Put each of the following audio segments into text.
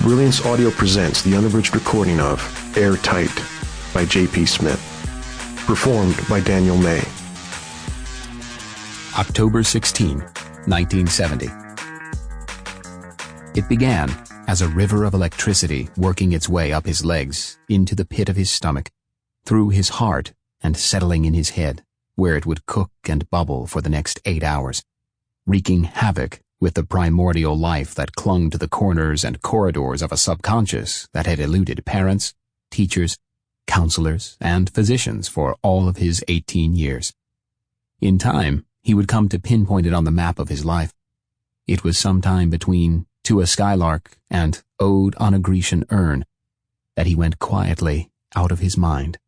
Brilliance Audio presents the unabridged recording of Airtight by J.P. Smith, performed by Daniel May. October 16, 1970. It began as a river of electricity working its way up his legs, into the pit of his stomach, through his heart, and settling in his head, where it would cook and bubble for the next 8 hours, wreaking havoc with the primordial life that clung to the corners and corridors of a subconscious that had eluded parents, teachers, counselors, and physicians for all of his 18 years. In time, he would come to pinpoint it on the map of his life. It was sometime between To a Skylark and Ode on a Grecian Urn that he went quietly out of his mind.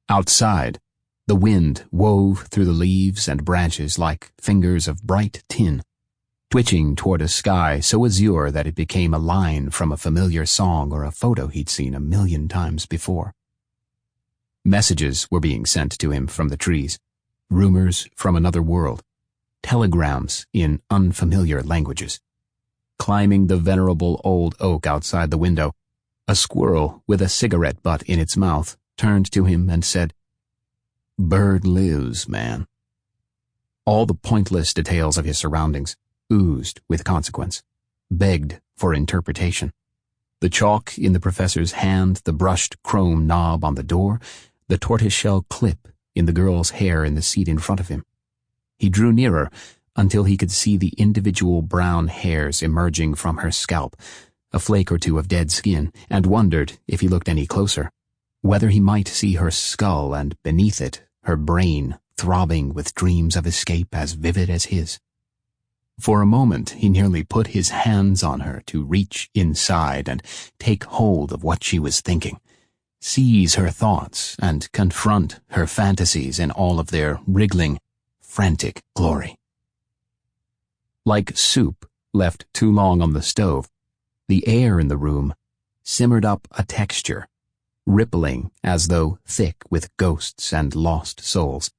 Outside, the wind wove through the leaves and branches like fingers of bright tin, twitching toward a sky so azure that it became a line from a familiar song or a photo he'd seen 1,000,000 times before. Messages were being sent to him from the trees, rumors from another world, telegrams in unfamiliar languages. Climbing the venerable old oak outside the window, a squirrel with a cigarette butt in its mouth turned to him and said, "Bird lives, man." All the pointless details of his surroundings oozed with consequence, begged for interpretation. The chalk in the professor's hand, the brushed chrome knob on the door, the tortoiseshell clip in the girl's hair in the seat in front of him. He drew nearer until he could see the individual brown hairs emerging from her scalp, a flake or two of dead skin, and wondered, if he looked any closer, whether he might see her skull and beneath it, her brain throbbing with dreams of escape as vivid as his. For a moment, he nearly put his hands on her to reach inside and take hold of what she was thinking, seize her thoughts and confront her fantasies in all of their wriggling, frantic glory. Like soup left too long on the stove, the air in the room simmered up a texture, rippling as though thick with ghosts and lost souls,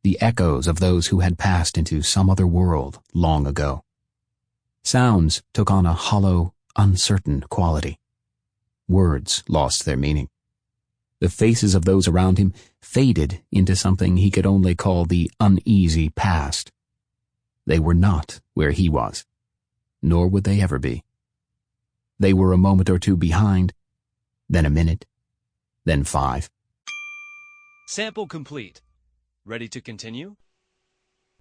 the echoes of those who had passed into some other world long ago. Sounds took on a hollow, uncertain quality. Words lost their meaning. The faces of those around him faded into something he could only call the uneasy past. They were not where he was, nor would they ever be. They were a moment or two behind, then a minute, then 5. Sample complete. Ready to continue?